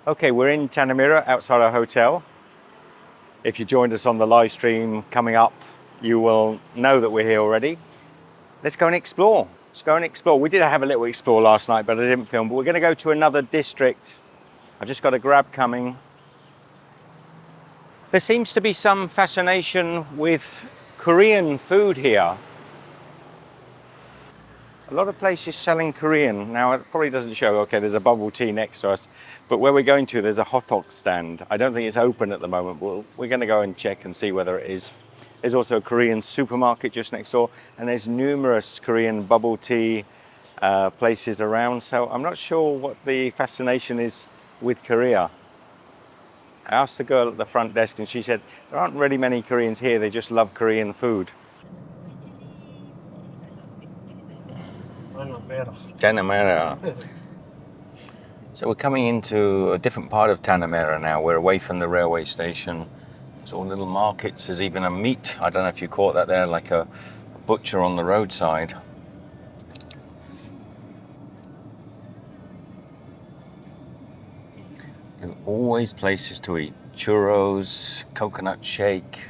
Okay, we're in Tanah Merah outside our hotel. If you joined us on the live stream coming up, you will know that we're here already. Let's go and explore. Let's go and explore. We did have a little explore last night, but I didn't film. But we're going to go to another district. I've just got a grab coming. There seems to be some fascination with Korean food here. A lot of places selling Korean. Now, it probably doesn't show, okay, there's a bubble tea next to us, but where we're going to, there's a Hotteok stand. I don't think it's open at the moment, but we're going to go and check and see whether it is. There's also a Korean supermarket just next door, and there's numerous Korean bubble tea places around, so I'm not sure what the fascination is with Korea. I asked the girl at the front desk, and she said, there aren't really many Koreans here, they just love Korean food. Tanah Merah. So we're coming into a different part of Tanah Merah now. We're away from the railway station. There's all little markets. There's even a meat. I don't know if you caught that there, like a butcher on the roadside. There are always places to eat. Churros, coconut shake.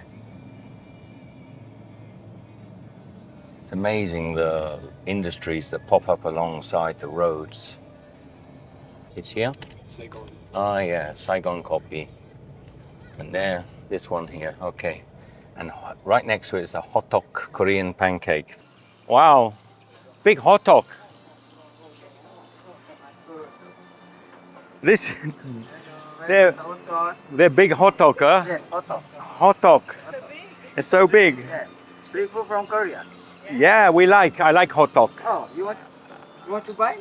It's amazing the industries that pop up alongside the roads. It's here? Saigon. Ah, yeah, Saigon coffee. And there, this one here, okay. And right next to it is the Hotteok Korean pancake. Wow, big hotteok. This, they're big hotteok, huh? Yes, hotteok. Hotteok. It's so big. Yes. Free food from Korea. Yeah, I like hotteok. Oh, you want to buy?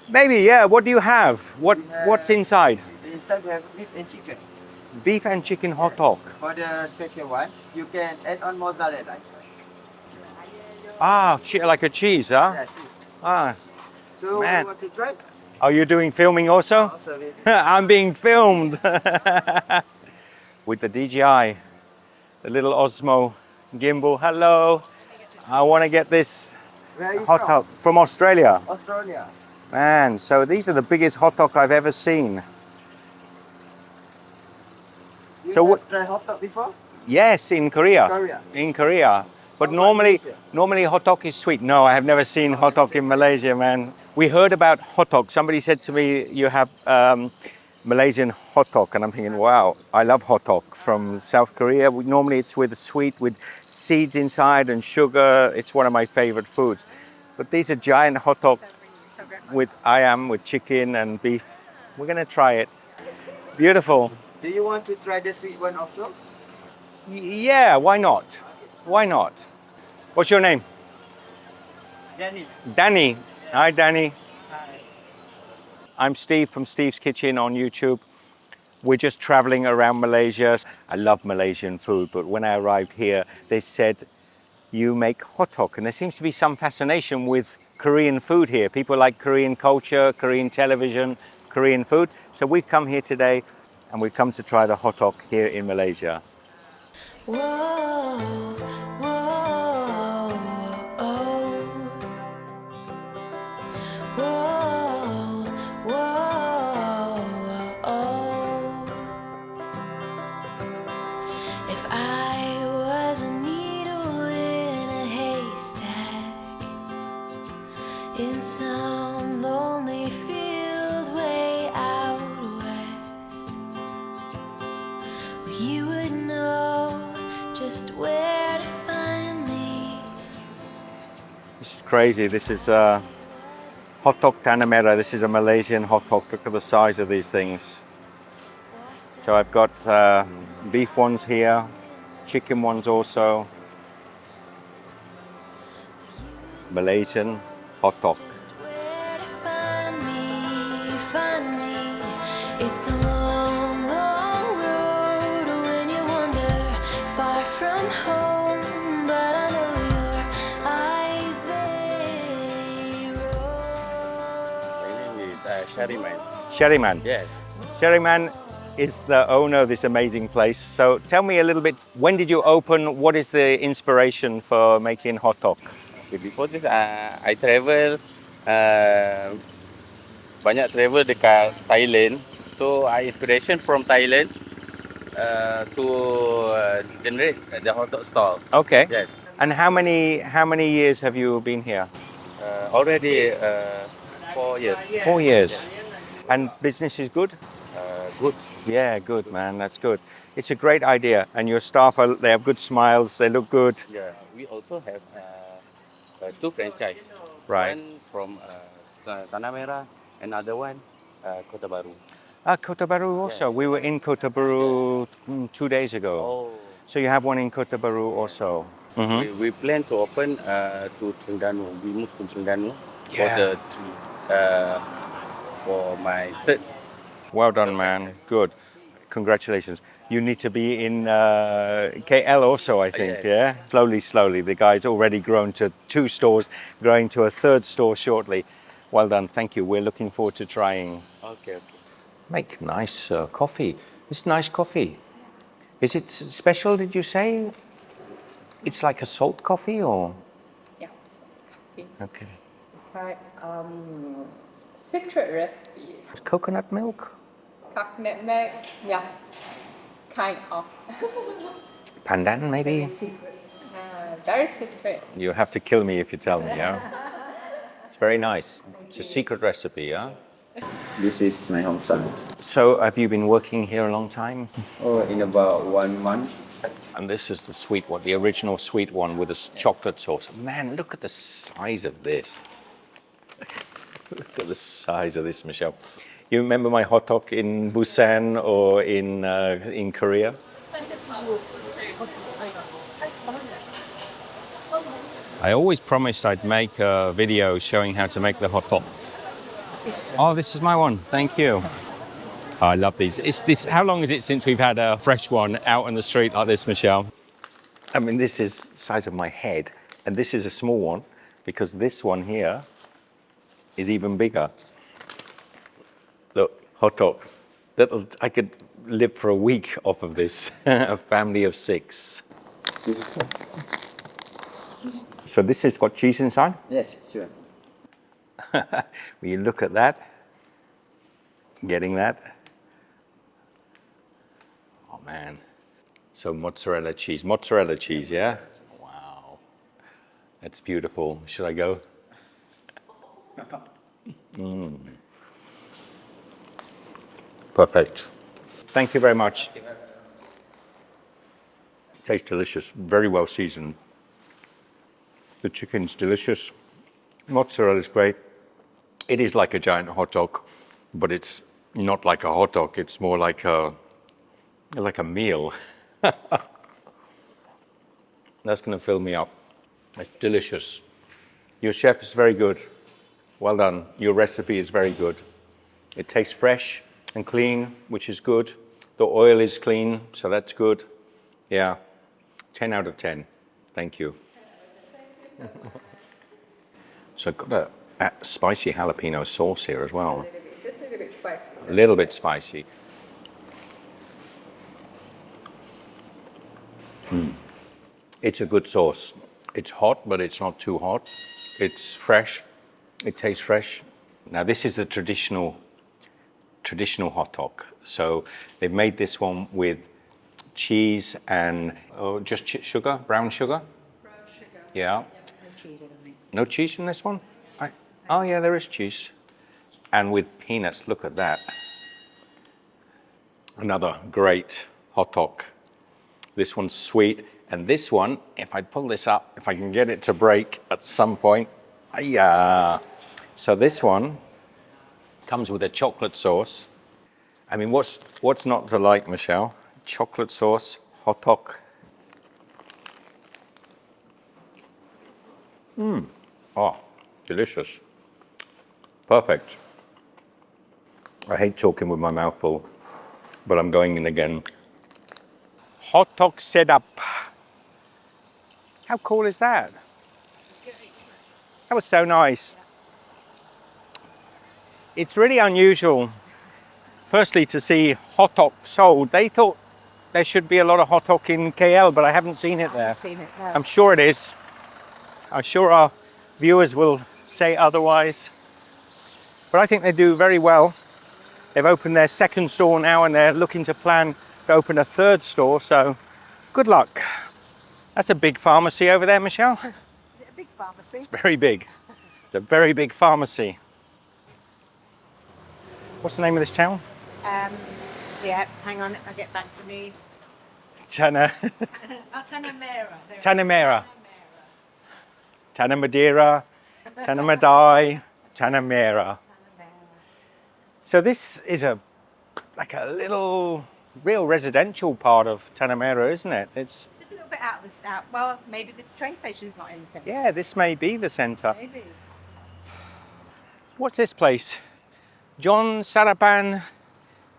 Maybe, yeah. What do you have? What's inside? Inside we have beef and chicken. Beef and chicken hotteok. For the special one, you can add on mozzarella. Ah, like a cheese, huh? Yes. Ah, So man. you want to try? Are you doing filming also? Also, I'm being filmed with the DJI, the little Osmo gimbal. Hello, I want to get this where are you hotteok from Australia. Australia. Man, so these are the biggest hotteok I've ever seen. You So have tried hotteok before? Yes, in Korea. Korea. In Korea. But How about Malaysia? normally hotteok is sweet. No, I have never seen hotteok in Malaysia, man. We heard about hotteok. Somebody said to me, you have Malaysian hotteok, and I'm thinking, wow, I love hotteok from South Korea. Normally it's with sweet, with seeds inside and sugar. It's one of my favorite foods. But these are giant hotteok with ayam, with chicken and beef. We're gonna try it. Beautiful. Do you want to try the sweet one also? Yeah, why not? Why not? What's your name? Danny. Danny. Hi, Danny. Hi. I'm Steve from Steve's Kitchen on YouTube. We're just traveling around Malaysia. I love Malaysian food, but when I arrived here, they said, you make hotteok. And there seems to be some fascination with Korean food here. People like Korean culture, Korean television, Korean food. So we've come here today and we've come to try the hotteok here in Malaysia. Whoa, whoa, oh. Whoa, whoa, oh. If I was a needle in a haystack, in some lonely field way out west, well, you would know just where to find me. This is crazy. This is Hotteok Tanah Merah. This is a Malaysian hotteok. Look at the size of these things. So I've got beef ones here, chicken ones also. Malaysian hotteok. Just where to find me. It's a long, long road when you wander far from home, but I know your eyes, they roll. Sherryman. Sherryman. Yes. Sherryman is the owner of this amazing place. So tell me a little bit, when did you open? What is the inspiration for making hotteok? Before this, I travel banyak travel dekat Thailand. So I inspiration from Thailand to generate the hotdog stall. Okay. Yes. And how many years have you been here? Already 4 years. 4 years. And business is good? Good. Yeah, good, man. That's good. It's a great idea. And your staff, they have good smiles. They look good. Yeah. We also have two franchise. Right. One from Tanah Merah, another one Kota Baru. Kota Baru also. Yes. We were in Kota Baru 2 days ago. Oh. So you have one in Kota Baru also. We plan to open to Trengganu. We move to Trengganu for Yeah. the for my third. Well done, man. Good. Congratulations. You need to be in KL also, I think, Yes. yeah? Slowly, slowly. The guy's already grown to 2 stores, growing to a 3rd store shortly. Well done. Thank you. We're looking forward to trying. Okay. Make nice coffee. It's nice coffee. Is it special, did you say? It's like a salt coffee or? Yeah, so coffee. Okay. Right, secret recipe. It's coconut milk? Coconut milk. Yeah, kind of. Pandan, maybe? Very secret. You have to kill me if you tell me, yeah? It's very nice. It's a secret recipe, yeah? This is my hometown. So, have you been working here a long time? Oh, in about 1 month. And this is the sweet one, the original sweet one with the chocolate sauce. Man, look at the size of this. Look at the size of this, Michelle. You remember my hotteok in Busan or in Korea? I always promised I'd make a video showing how to make the hotteok. Oh, this is my one. Thank you. Oh, I love these. How long is it since we've had a fresh one out on the street like this, Michelle? I mean, this is the size of my head, and this is a small one because this one here is even bigger. Look, hotteok. I could live for a week off of this. A family of 6. So this has got cheese inside? Yes, sure. Will you look at that? Getting that? Oh man. So mozzarella cheese, yeah? Wow. That's beautiful. Should I go? Perfect. Thank you very much. Tastes delicious, very well seasoned. The chicken's delicious. Mozzarella's great. It is like a giant hotteok, but it's not like a hotteok. It's more like a meal. That's going to fill me up. It's delicious. Your chef is very good. Well done. Your recipe is very good. It tastes fresh and clean, which is good. The oil is clean, so that's good. Yeah, 10 out of 10. Thank you. So I've got a spicy jalapeno sauce here as well. Just a little bit spicy. A little bit spicy. It's a good sauce. It's hot, but it's not too hot. It's fresh. It tastes fresh. Now this is the traditional hotteok. So they've made this one with cheese and just sugar, brown sugar. Brown sugar. Yeah. No cheese in this one? Oh yeah, there is cheese. And with peanuts, look at that. Another great hotteok. This one's sweet. And this one, if I pull this up, if I can get it to break at some point. Yeah. So this one comes with a chocolate sauce. I mean, what's not to like, Michelle? Chocolate sauce, hotteok. Oh, delicious. Perfect. I hate talking with my mouth full, but I'm going in again. Hotteok setup. How cool is that? That was so nice. It's really unusual, firstly, to see hotteok sold. They thought there should be a lot of hotteok in KL, but I haven't seen it there. I'm sure it is. I'm sure our viewers will say otherwise. But I think they do very well. They've opened their second store now and they're looking to plan to open a third store, so good luck. That's a big pharmacy over there, Michelle. Is it a big pharmacy? It's very big. It's a very big pharmacy. What's the name of this town? Yeah, hang on, I'll get back to me. Tanah Tanah Merah. Tanah Merah. Tanah Madeira, Tanah Madai, Tanah Merah. So this is like a little real residential part of Tanah Merah, isn't it? It's Just a little bit out of the south. Well, maybe the train station's not in the centre. yeah, this may be the centre. Maybe. What's this place? John Sarapan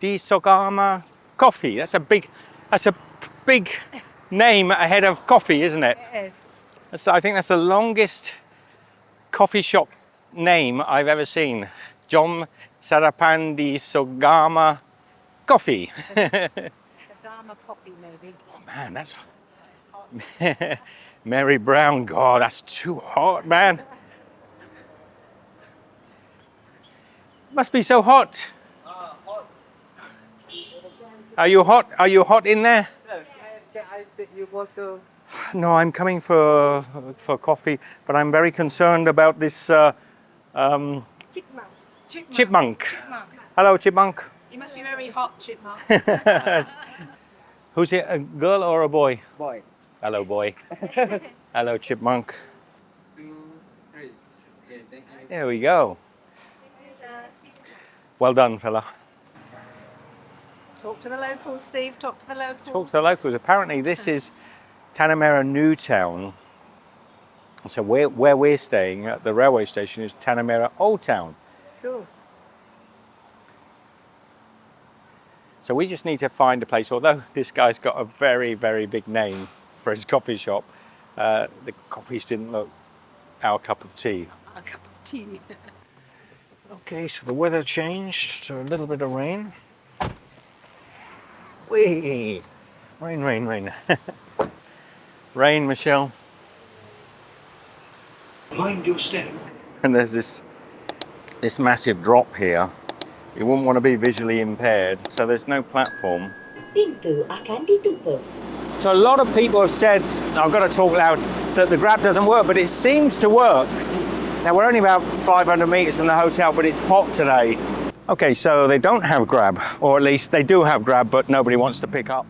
di Sogama Coffee. That's a big name ahead of coffee, isn't it? It is. I think that's the longest coffee shop name I've ever seen. John Sarapan di Sogama Coffee. Dharma coffee, maybe. Oh man, that's Mary Brown. God, that's too hot, man. Must be so hot. Are you hot? Are you hot in there? You want to? No, I'm coming for coffee, but I'm very concerned about this Chipmunk. chipmunk. Hello, chipmunk. You must be very hot, chipmunk. Who's it? A girl or a boy? Boy. Hello, boy. Hello, chipmunk. 2, 3. Okay, thank you. There we go. Well done, fella. Talk to the locals, Steve. Talk to the locals. Talk to the locals. Apparently, this is Tanah Merah New Town. So where we're staying at the railway station is Tanah Merah Old Town. Cool. So we just need to find a place. Although this guy's got a very, very big name for his coffee shop, the coffees didn't look our cup of tea. A cup of tea. Okay, so the weather changed to a little bit of rain. Whee! Rain, rain, rain. Rain, Michelle. Mind your step. And there's this massive drop here. You wouldn't want to be visually impaired, so there's no platform. Pintu akan ditutup. So a lot of people have said, I've got to talk loud, that the Grab doesn't work, but it seems to work. Now we're only about 500 meters from the hotel, but it's hot today. Okay, so they don't have Grab, or at least they do have Grab, but nobody wants to pick up.